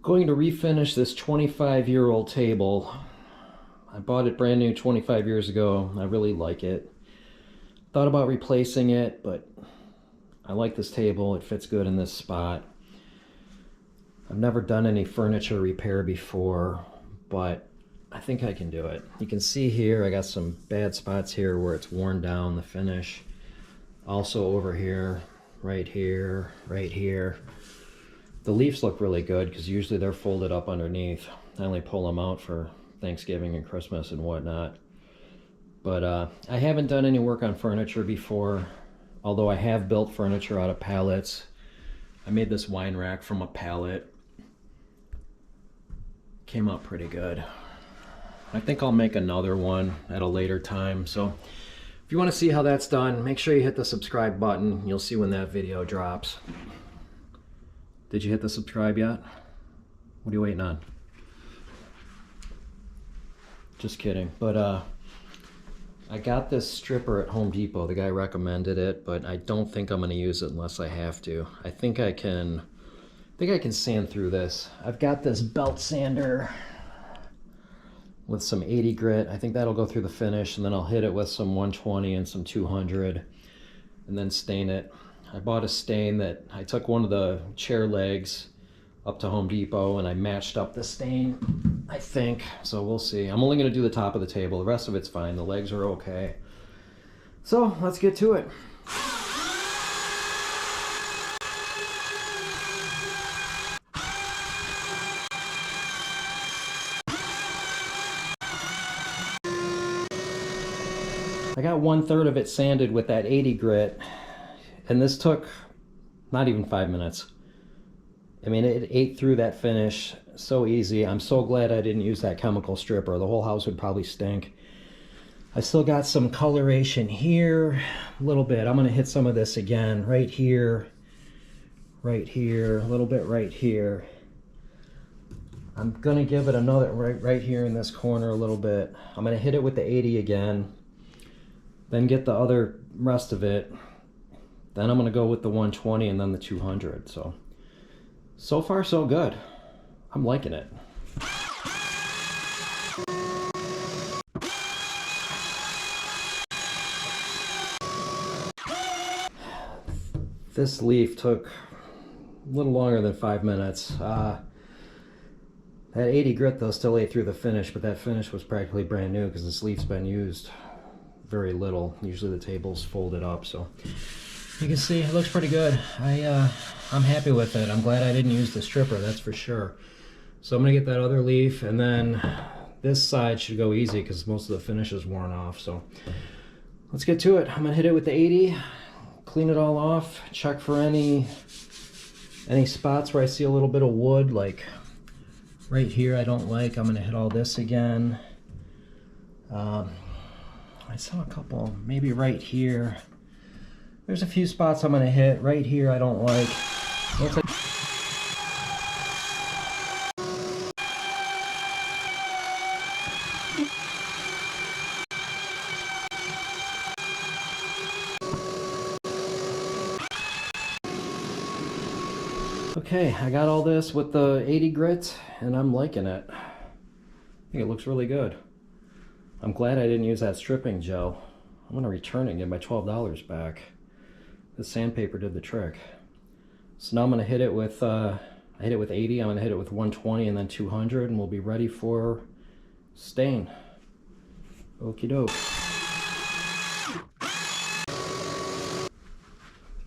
Going to refinish this 25-year-old table. I bought it brand new 25 years ago. I really like it. Thought about replacing it, but I like this table. It fits good in this spot. I've never done any furniture repair before, but I think I can do it. You can see here I got some bad spots here where it's worn down, the finish. Also over here, right here, right here. The leaves look really good because usually they're folded up underneath. I only pull them out for Thanksgiving and Christmas and whatnot. But I haven't done any work on furniture before, although I have built furniture out of pallets. I made this wine rack from a pallet. Came out pretty good. I think I'll make another one at a later time. So if you want to see how that's done, make sure you hit the subscribe button. You'll see when that video drops. Did you hit the subscribe yet? What are you waiting on? Just kidding. But I got this stripper at Home Depot. The guy recommended it, but I don't think I'm going to use it unless I have to. I think I can sand through this. I've got this belt sander with some 80 grit. I think that'll go through the finish, and then I'll hit it with some 120 and some 200 and then stain it. I bought a stain that I took one of the chair legs up to Home Depot and I matched up the stain, I think. So we'll see. I'm only going to do the top of the table. The rest of it's fine. The legs are okay. So let's get to it. I got 1/3 of it sanded with that 80 grit. And this took not even 5 minutes. I mean, it ate through that finish so easy. I'm so glad I didn't use that chemical stripper. The whole house would probably stink. I still got some coloration here, a little bit. I'm going to hit some of this again right here, a little bit right here. I'm going to give it another right here in this corner a little bit. I'm going to hit it with the 80 again, then get the other rest of it. Then I'm going to go with the 120 and then the 200. So far so good. I'm liking it. This leaf took a little longer than 5 minutes. That 80 grit though still ate through the finish, but that finish was practically brand new because this leaf's been used very little. Usually the table's folded up, so you can see it looks pretty good. I'm happy with it. I'm glad I didn't use the stripper, that's for sure. So I'm gonna get that other leaf, and then this side should go easy because most of the finish is worn off. So let's get to it. I'm gonna hit it with the 80, clean it all off, check for any spots where I see a little bit of wood, like right here I don't like. I'm gonna hit all this again. I saw a couple, maybe right here. There's a few spots I'm going to hit. Right here I don't like. Looks like okay, I got all this with the 80 grit and I'm liking it. I think it looks really good. I'm glad I didn't use that stripping gel. I'm going to return it and get my $12 back. The sandpaper did the trick. So now I'm going to hit it with, I hit it with 80, I'm going to hit it with 120 and then 200, and we'll be ready for stain. Okie doke.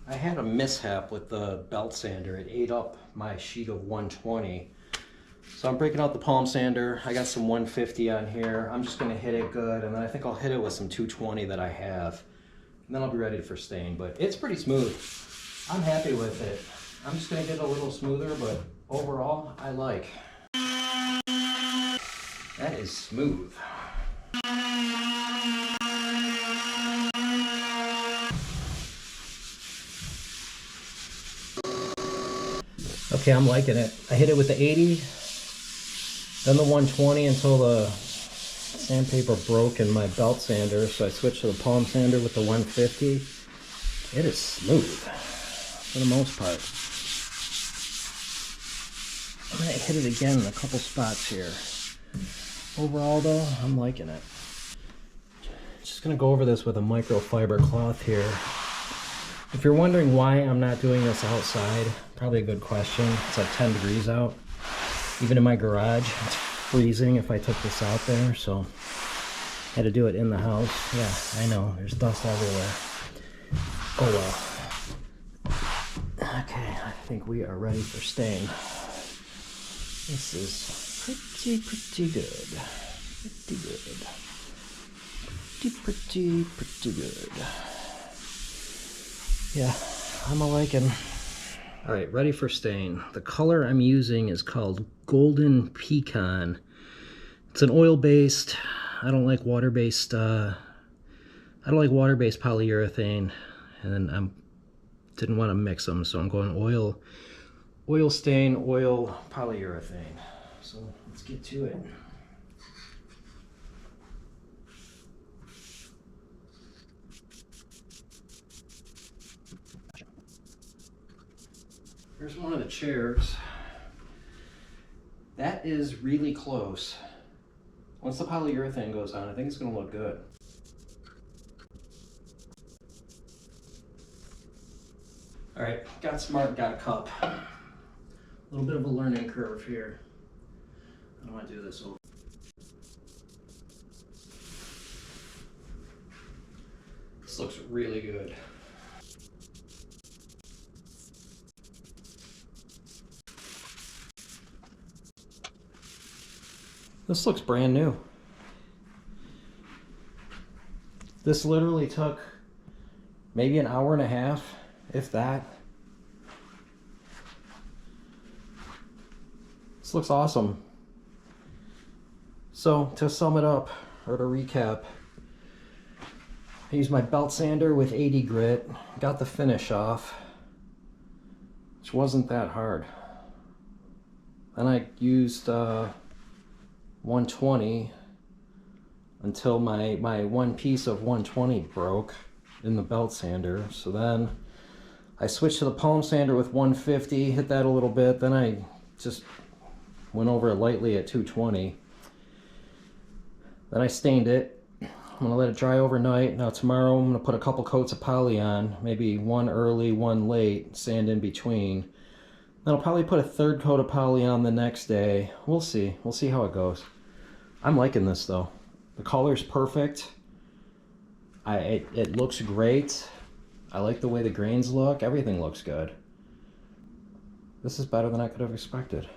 I had a mishap with the belt sander. It ate up my sheet of 120. So I'm breaking out the palm sander. I got some 150 on here. I'm just going to hit it good, and then I think I'll hit it with some 220 that I have. And then I'll be ready for stain, but it's pretty smooth. I'm happy with it. I'm just gonna get it a little smoother, but overall, I like. That is smooth. Okay, I'm liking it. I hit it with the 80, then the 120 until the sandpaper broke in my belt sander, so I switched to the palm sander with the 150. It is smooth for the most part. I might hit it again in a couple spots here. Overall though, I'm liking it. Just gonna go over this with a microfiber cloth here. If you're wondering why I'm not doing this outside, probably a good question. It's like 10 degrees out. Even in my garage, it's freezing if I took this out there, so I had to do it in the house. Yeah, I know, there's dust everywhere. Oh well. Okay, I think we are ready for stain. This is pretty good. Pretty good. Yeah, I'm a liking. All right, ready for stain. The color I'm using is called Golden Pecan. It's an oil-based. I don't like water-based. I don't like water-based polyurethane, and I didn't want to mix them, so I'm going oil stain, oil polyurethane. So let's get to it. Here's one of the chairs. That is really close. Once the polyurethane goes on, I think it's going to look good. All right, got smart, got a cup. A little bit of a learning curve here. I don't want to do this over. This looks really good. This looks brand new. This literally took maybe an hour and a half, if that. This looks awesome. So to sum it up, or to recap, I used my belt sander with 80 grit, got the finish off, which wasn't that hard. Then I used 120 until my one piece of 120 broke in the belt sander. So then I switched to the palm sander with 150, hit that a little bit, then I just went over it lightly at 220. Then I stained it. I'm gonna let it dry overnight. Now tomorrow I'm gonna put a couple coats of poly on, maybe one early, one late, sand in between. Then I'll probably put a third coat of poly on the next day. We'll see how it goes. I'm liking this though. The color's perfect. It looks great. I like the way the grains look. Everything looks good. This is better than I could have expected.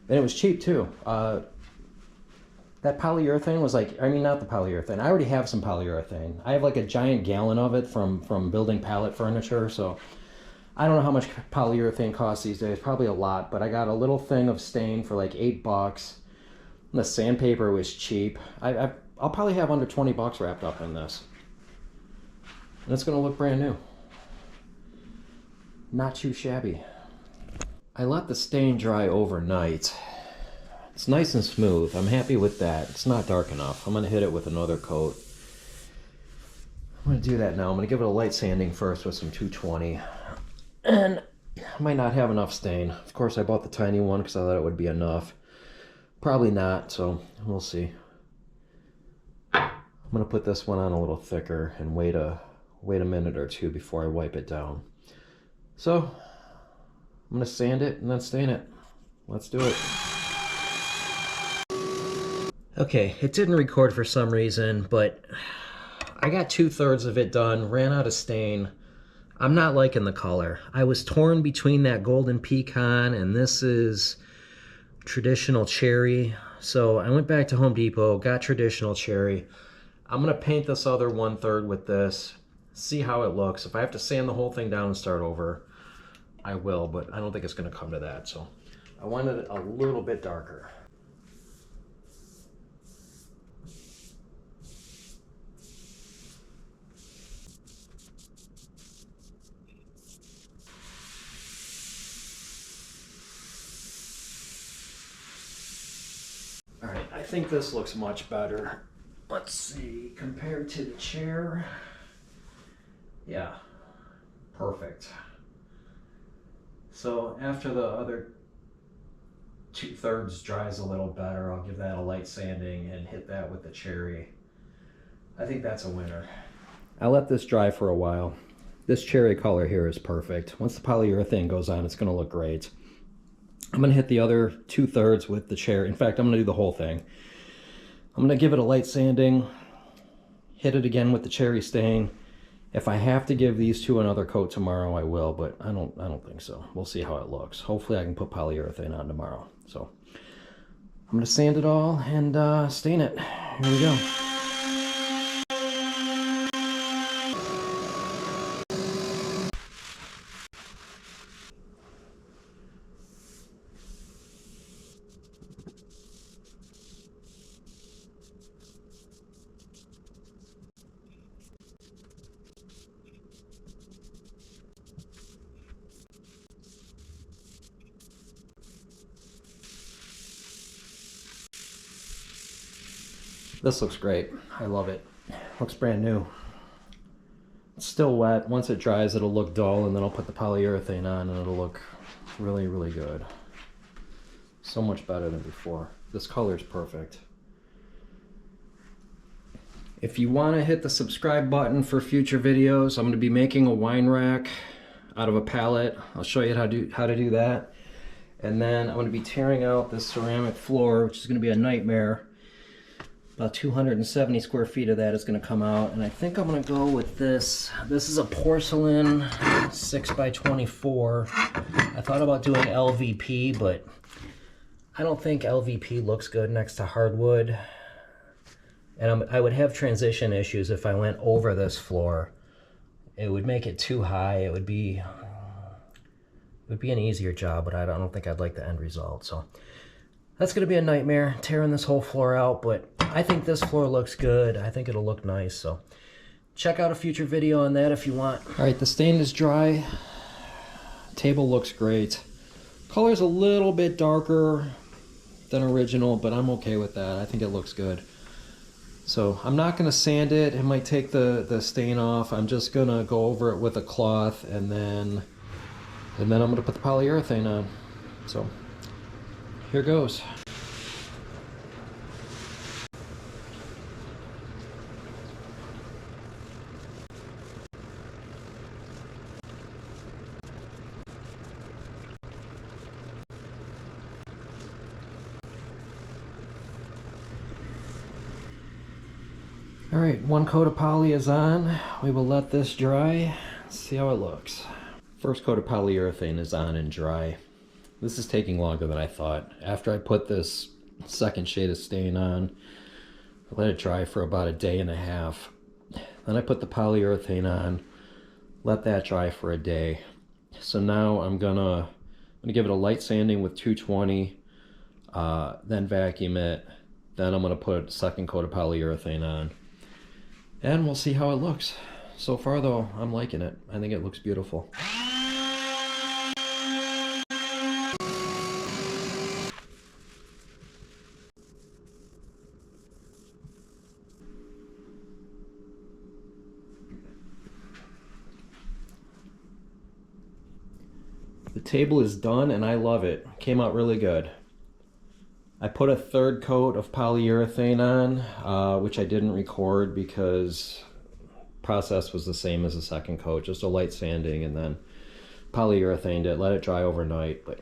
And it was cheap too. That polyurethane was like, I mean, not the polyurethane. I already have some polyurethane. I have like a giant gallon of it from building pallet furniture. So I don't know how much polyurethane costs these days. Probably a lot. But I got a little thing of stain for like $8. The sandpaper was cheap. I'll probably have under 20 bucks wrapped up in this. And it's going to look brand new. Not too shabby. I let the stain dry overnight. It's nice and smooth. I'm happy with that. It's not dark enough. I'm going to hit it with another coat. I'm going to do that now. I'm going to give it a light sanding first with some 220. And I might not have enough stain. Of course, I bought the tiny one because I thought it would be enough. Probably not, so we'll see. I'm gonna put this one on a little thicker and wait a minute or two before I wipe it down. So I'm gonna sand it and then stain it. Let's do it. Okay, it didn't record for some reason, but I got 2/3 of it done, ran out of stain. I'm not liking the color. I was torn between that Golden Pecan and this is traditional cherry. So I went back to Home Depot, got traditional cherry. I'm gonna paint this other 1/3 with this, see how it looks. If I have to sand the whole thing down and start over, I will, but I don't think it's gonna come to that. So I wanted it a little bit darker. All right, I think this looks much better. Let's see, compared to the chair. Yeah, perfect. So after the other 2/3 dries a little better, I'll give that a light sanding and hit that with the cherry. I think that's a winner. I'll let this dry for a while. This cherry color here is perfect. Once the polyurethane goes on, it's gonna look great. I'm gonna hit the other 2/3 with the cherry. In fact, I'm gonna do the whole thing. I'm gonna give it a light sanding, hit it again with the cherry stain. If I have to give these two another coat tomorrow, I will, but I don't think so. We'll see how it looks. Hopefully I can put polyurethane on tomorrow. So I'm gonna sand it all and stain it. Here we go. This looks great. I love it. Looks brand new. It's still wet. Once it dries, it'll look dull, and then I'll put the polyurethane on, and it'll look really, really good. So much better than before. This color is perfect. If you want to hit the subscribe button for future videos, I'm going to be making a wine rack out of a pallet. I'll show you how to do that. And then I'm going to be tearing out this ceramic floor, which is going to be a nightmare. About 270 square feet of that is going to come out, and I think I'm going to go with this. This is a porcelain 6x24. I thought about doing LVP, but I don't think LVP looks good next to hardwood. And I would have transition issues if I went over this floor. It would make it too high. It would be an easier job, but I don't think I'd like the end result. So that's going to be a nightmare, tearing this whole floor out, but I think this floor looks good. I think it'll look nice, so check out a future video on that if you want. All right, the stain is dry. Table looks great. Color's a little bit darker than original, but I'm okay with that. I think it looks good. So I'm not going to sand it. It might take the stain off. I'm just going to go over it with a cloth, and then I'm going to put the polyurethane on. So here goes. All right, one coat of poly is on. We will let this dry, see how it looks. First coat of polyurethane is on and dry. This is taking longer than I thought. After I put this second shade of stain on, I let it dry for about a day and a half. Then I put the polyurethane on, let that dry for a day. So now I'm gonna give it a light sanding with 220, then vacuum it. Then I'm gonna put a second coat of polyurethane on. And we'll see how it looks. So far though, I'm liking it. I think it looks beautiful. The table is done and I love it. Came out really good. I put a third coat of polyurethane on, which I didn't record because process was the same as the second coat, just a light sanding, and then polyurethaned it, let it dry overnight. But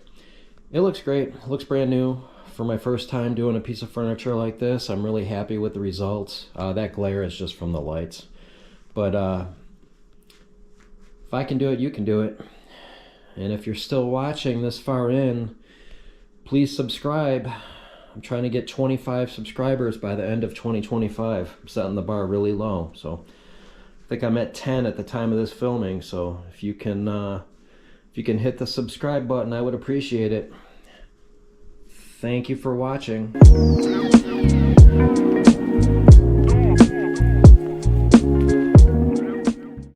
it looks great. It looks brand new. For my first time doing a piece of furniture like this, I'm really happy with the results. That glare is just from the lights. But if I can do it, you can do it. And if you're still watching this far in, please subscribe. I'm trying to get 25 subscribers by the end of 2025. I'm setting the bar really low. So I think I'm at 10 at the time of this filming. So if you can hit the subscribe button, I would appreciate it. Thank you for watching.